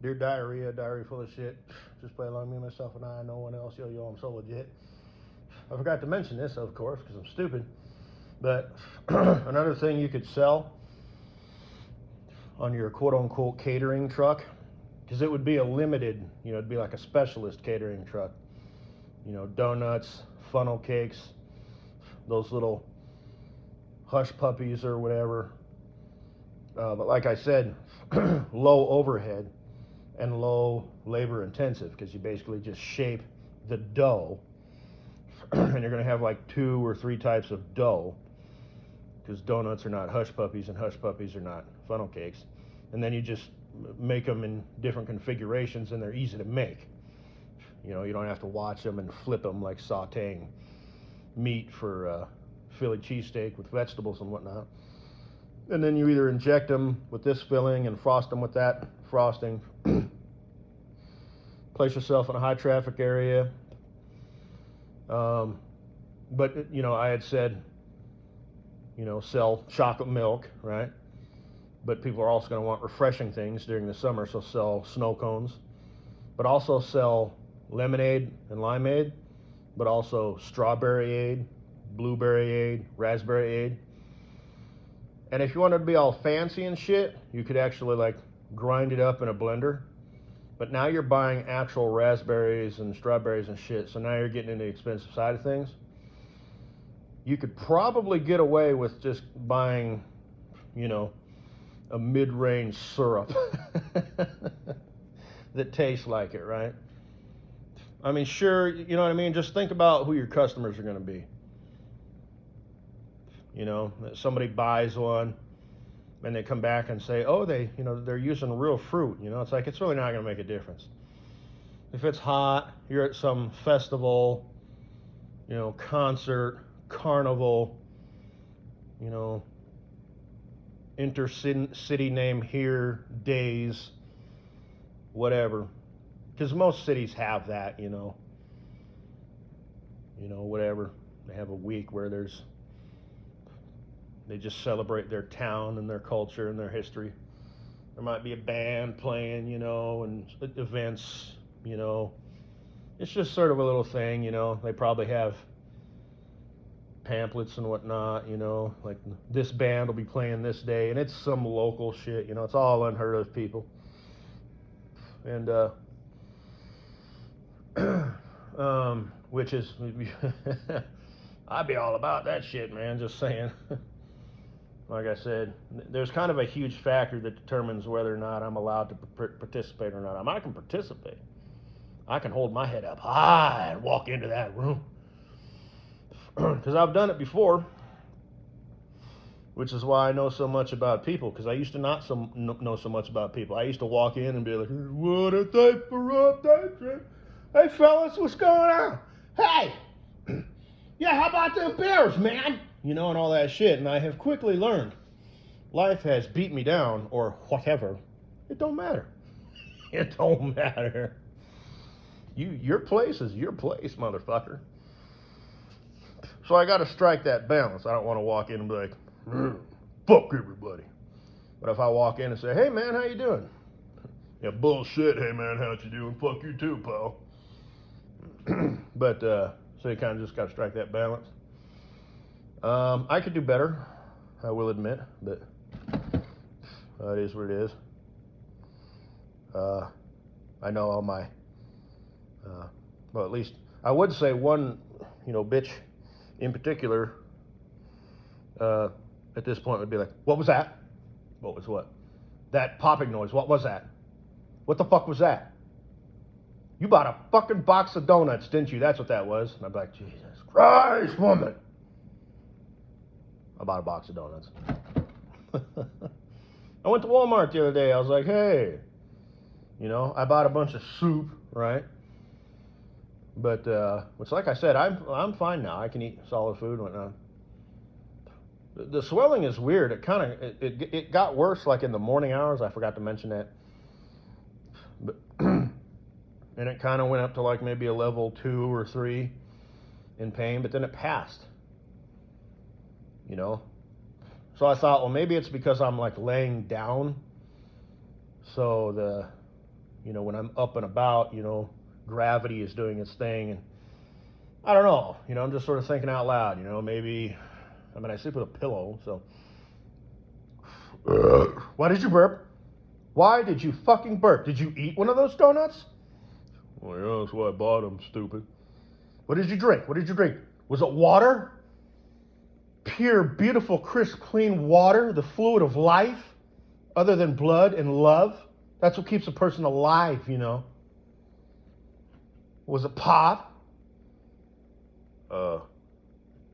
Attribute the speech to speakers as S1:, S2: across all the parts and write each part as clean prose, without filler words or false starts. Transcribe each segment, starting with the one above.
S1: Dear Diarrhea, Diary Full of Shit. Just play along, me, myself, and I. No one else. Yo, yo, I'm so legit. I forgot to mention this, of course, because I'm stupid. But another thing you could sell on your quote unquote catering truck, because it would be a limited, it'd be like a specialist catering truck. Donuts, funnel cakes, those little hush puppies or whatever. But like I said, low overhead and low labor intensive, because you basically just shape the dough and you're going to have like 2 or 3 types of dough, because donuts are not hush puppies and hush puppies are not funnel cakes. And then you just make them in different configurations and they're easy to make. You don't have to watch them and flip them like sauteing meat for Philly cheesesteak with vegetables and whatnot. And then you either inject them with this filling and frost them with that frosting. Place yourself in a high traffic area. But I had said, sell chocolate milk, right? But people are also going to want refreshing things during the summer, so sell snow cones. But also sell lemonade and limeade, but also strawberry-ade, blueberry-ade, raspberry-ade. And if you wanted to be all fancy and shit, you could actually like grind it up in a blender. But now you're buying actual raspberries and strawberries and shit, so now you're getting into the expensive side of things. You could probably get away with just buying, a mid-range syrup that tastes like it, right? I mean, sure, you know what I mean? Just think about who your customers are going to be. Somebody buys one and they come back and say, oh, they're using real fruit. It's like, it's really not going to make a difference. If it's hot, you're at some festival, concert, carnival, intercity name here, days, whatever. Because most cities have that, whatever. They have a week where they just celebrate their town and their culture and their history. There might be a band playing, and events, It's just sort of a little thing, They probably have pamphlets and whatnot, like this band will be playing this day, and it's some local shit, it's all unheard of people. And which is I'd be all about that shit, man, just saying. Like I said, there's kind of a huge factor that determines whether or not I'm allowed to participate or not. I can participate. I can hold my head up high and walk into that room. Because I've done it before, which is why I know so much about people, because I used to not know so much about people. I used to walk in and be like, what a day for update. Hey, fellas, what's going on? Hey! Yeah, how about them Bears, man? And all that shit. And I have quickly learned life has beat me down or whatever. It don't matter. It don't matter. Your place is your place, motherfucker. So I got to strike that balance. I don't want to walk in and be like, fuck everybody. But if I walk in and say, hey man, how you doing? Yeah, bullshit. Hey man, how you doing? Fuck you too, pal. But so you kind of just got to strike that balance. I could do better, I will admit, but it is what it is. I know all my, well, at least I would say one, bitch in particular, at this point would be like, what was that? What was what? That popping noise, what was that? What the fuck was that? You bought a fucking box of donuts, didn't you? That's what that was. And I'd be like, Jesus Christ, woman. I bought a box of donuts. I went to Walmart the other day. I was like, hey, I bought a bunch of soup, right? But which, like I said, I'm fine now. I can eat solid food and whatnot. The swelling is weird. It kind of it got worse like in the morning hours. I forgot to mention that. But and it kind of went up to like maybe a level 2 or 3 in pain, but then it passed. So I thought, well, maybe it's because I'm like laying down, so when I'm up and about, gravity is doing its thing. And I don't know, I'm just sort of thinking out loud, maybe, I sleep with a pillow, so. Why did you burp? Why did you fucking burp? Did you eat one of those donuts? Well, yeah, that's why I bought them, stupid. What did you drink? Was it water? Pure, beautiful, crisp, clean water, the fluid of life, other than blood and love. That's what keeps a person alive, Was it pop? Yeah,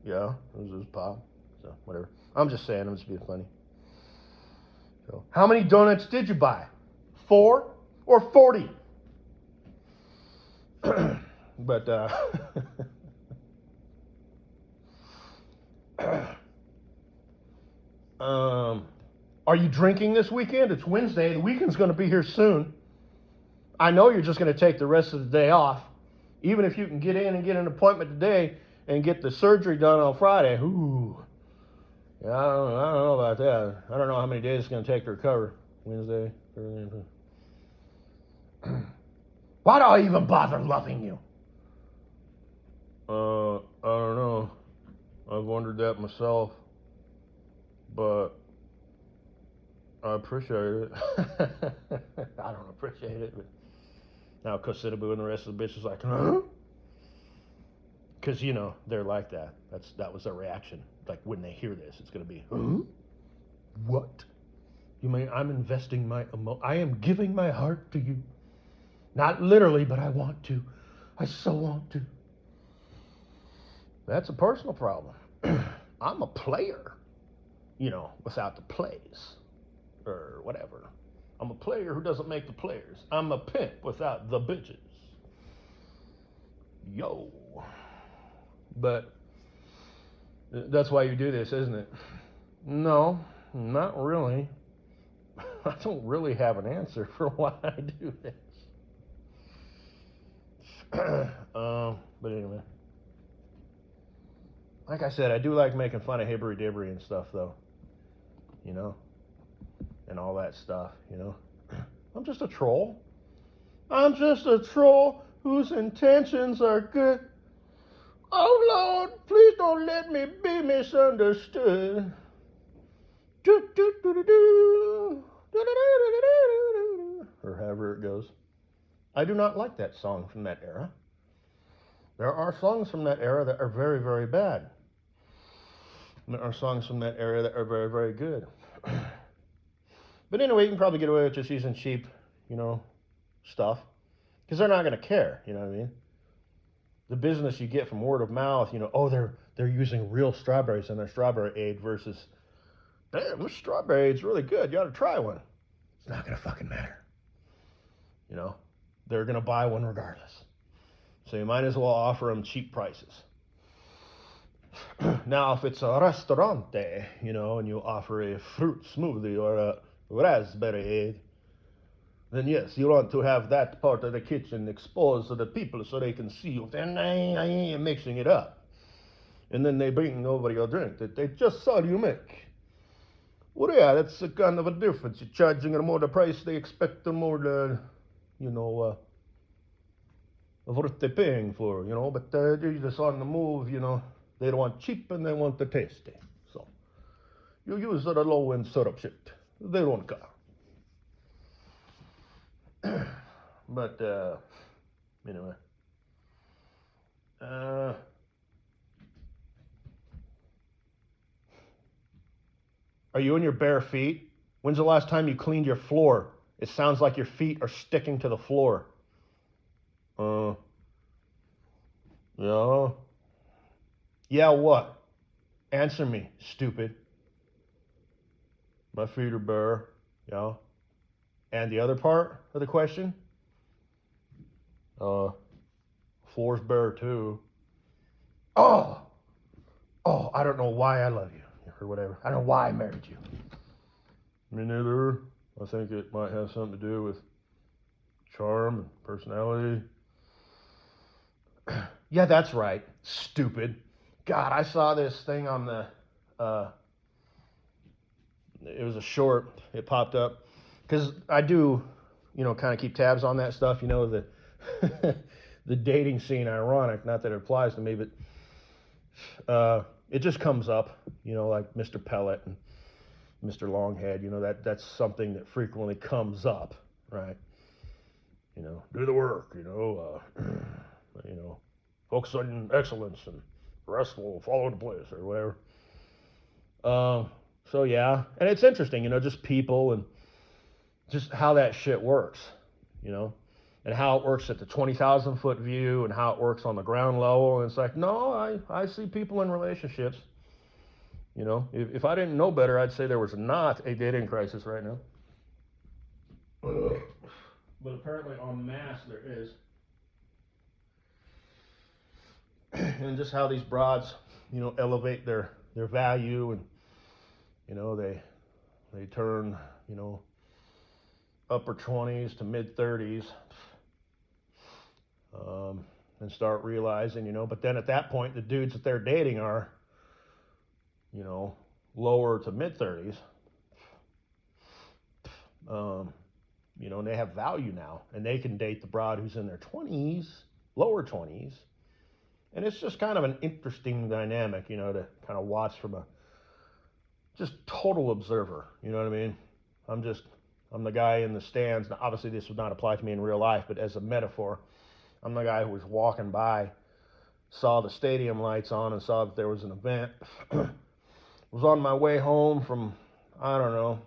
S1: it was pop. So, whatever. I'm just saying, I'm just being funny. So, how many donuts did you buy? 4 or 40? But, are you drinking this weekend? It's Wednesday. The weekend's going to be here soon. I know you're just going to take the rest of the day off. Even if you can get in and get an appointment today and get the surgery done on Friday. Ooh. Yeah, I don't know about that. I don't know how many days it's going to take to recover. Wednesday, Thursday. Why do I even bother loving you? I don't know. I've wondered that myself. But I appreciate it. I don't appreciate it. But now Kosidabu and the rest of the bitches like, huh? Because, they're like that. That was their reaction. Like, when they hear this, it's going to be, huh? What? You mean I'm investing I am giving my heart to you. Not literally, but I want to. I so want to. That's a personal problem. I'm a player, without the plays or whatever. I'm a player who doesn't make the players. I'm a pimp without the bitches. Yo. But that's why you do this, isn't it? No, not really. I don't really have an answer for why I do this. But anyway. Like I said, I do like making fun of Hibbery Dibbery and stuff, though. And all that stuff, I'm just a troll. I'm just a troll whose intentions are good. Oh, Lord, please don't let me be misunderstood. Or however it goes. I do not like that song from that era. There are songs from that era that are very, very bad. And there are songs from that era that are very, very good. But anyway, you can probably get away with just using cheap, stuff. Because they're not going to care, you know what I mean? The business you get from word of mouth, they're using real strawberries in their strawberry aid versus, damn, this strawberry aid's really good. You ought to try one. It's not going to fucking matter. They're going to buy one regardless. So you might as well offer them cheap prices. Now, if it's a restaurante, and you offer a fruit smoothie or a raspberry aid, then yes, you want to have that part of the kitchen exposed to the people so they can see you. Then I ain't mixing it up. And then they bring over your drink that they just saw you make. Well, yeah, that's a kind of a difference. You're charging them more the price, they expect them more the, of what they're paying for, but they're just on the move, They don't want cheap and they want the tasty. So you use the low-end syrup shit. They don't care. But, anyway. Are you on your bare feet? When's the last time you cleaned your floor? It sounds like your feet are sticking to the floor. Yeah. Yeah, what? Answer me, stupid. My feet are bare. Yeah. And the other part of the question? Floor's bare too. Oh, I don't know why I love you or whatever. I don't know why I married you. Me neither. I think it might have something to do with charm and personality. Yeah, that's right. Stupid. God, I saw this thing on the, it was a short. It popped up. Because I do kind of keep tabs on that stuff. The the dating scene, ironic, not that it applies to me, but it just comes up, like Mr. Pellet and Mr. Longhead, that's something that frequently comes up, right? Do the work, focus on excellence and the rest will fall into place or whatever. So yeah, and it's interesting, just people and just how that shit works, and how it works at the 20,000 foot view and how it works on the ground level. And it's like, no, I see people in relationships. If I didn't know better, I'd say there was not a dating crisis right now. But apparently en masse there is. And just how these broads, elevate their value, and they turn, upper 20s to mid 30s, and start realizing, but then at that point the dudes that they're dating are, lower to mid 30s, and they have value now, and they can date the broad who's in their 20s, lower 20s. And it's just kind of an interesting dynamic, to kind of watch from a just total observer. You know what I mean? I'm the guy in the stands. Now, obviously, this would not apply to me in real life, but as a metaphor, I'm the guy who was walking by, saw the stadium lights on, and saw that there was an event. Was on my way home from, I don't know,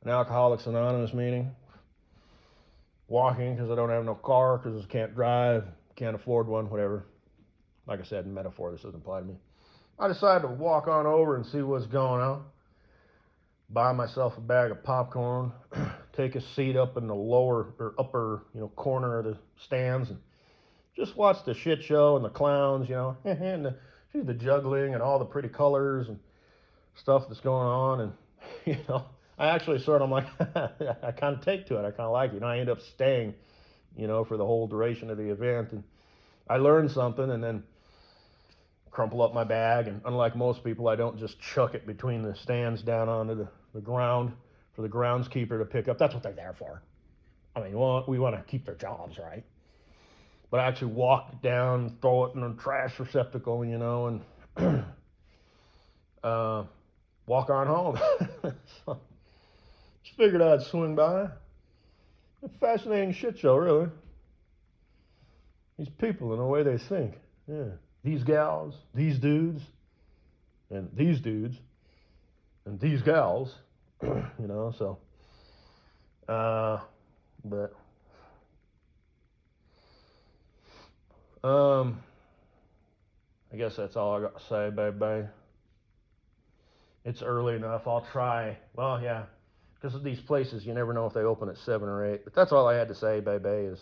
S1: an Alcoholics Anonymous meeting. Walking because I don't have no car, because I can't drive, can't afford one, whatever. Like I said, in metaphor, this doesn't apply to me. I decided to walk on over and see what's going on. Buy myself a bag of popcorn, take a seat up in the lower or upper, corner of the stands, and just watch the shit show and the clowns, and the juggling and all the pretty colors and stuff that's going on. And, I actually I'm like, I kind of take to it. I kind of like it. I end up staying, for the whole duration of the event. And I learned something and then crumple up my bag. And unlike most people, I don't just chuck it between the stands down onto the ground for the groundskeeper to pick up. That's what they're there for. I mean, we want to keep their jobs, right? But I actually walk down, throw it in a trash receptacle, and walk on home. So, just figured I'd swing by. A fascinating shit show, really. These people and the way they think. Yeah. These gals, these dudes, and these dudes, and these gals, so. But. I guess that's all I got to say, baby. It's early enough. I'll try. Well, yeah. Because of these places, you never know if they open at 7 or 8. But that's all I had to say, baby, is,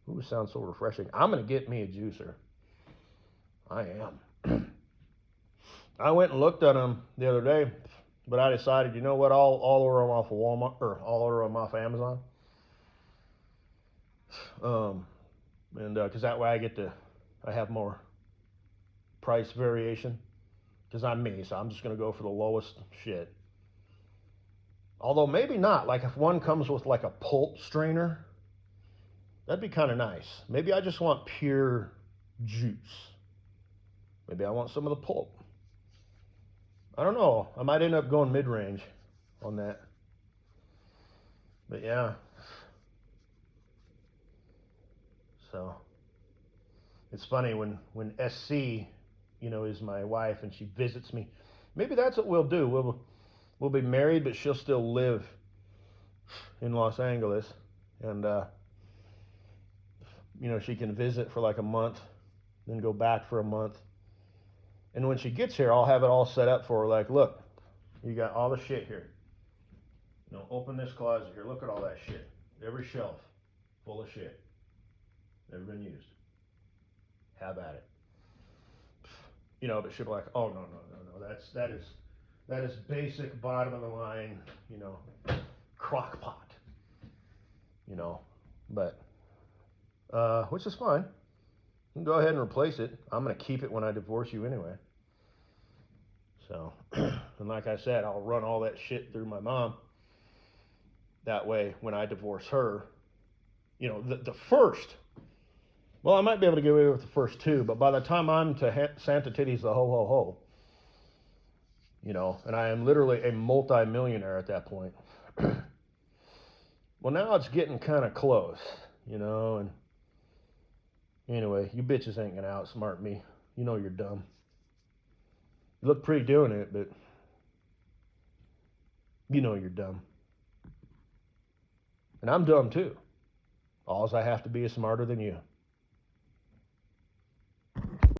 S1: ooh, sounds so refreshing. I'm going to get me a juicer. I am. I went and looked at them the other day, but I decided, you know what, I'll order them off of Walmart, or I'll order them off Amazon. And because that way I have more price variation. Because I'm me, so I'm just going to go for the lowest shit. Although maybe not. Like if one comes with like a pulp strainer, that'd be kind of nice. Maybe I just want pure juice. Maybe I want some of the pulp. I don't know. I might end up going mid-range on that. But yeah. So it's funny when SC, is my wife and she visits me. Maybe that's what we'll do. We'll be married, but she'll still live in Los Angeles, and she can visit for like a month, then go back for a month. And when she gets here, I'll have it all set up for her. Like, look, you got all the shit here. Open this closet here. Look at all that shit. Every shelf full of shit. Never been used. Have at it. But she'll be like, oh no. That is basic bottom of the line, crock pot. But which is fine. You can go ahead and replace it. I'm gonna keep it when I divorce you anyway. So, and like I said, I'll run all that shit through my mom. That way, when I divorce her, the first, well, I might be able to get away with the first two, but by the time I'm to Santa Titties the ho ho ho, and I am literally a multi-millionaire at that point. Well, now it's getting kind of close, and anyway, you bitches ain't gonna outsmart me. You know you're dumb. You look pretty doing it, but you know you're dumb. And I'm dumb too. Alls I have to be is smarter than you.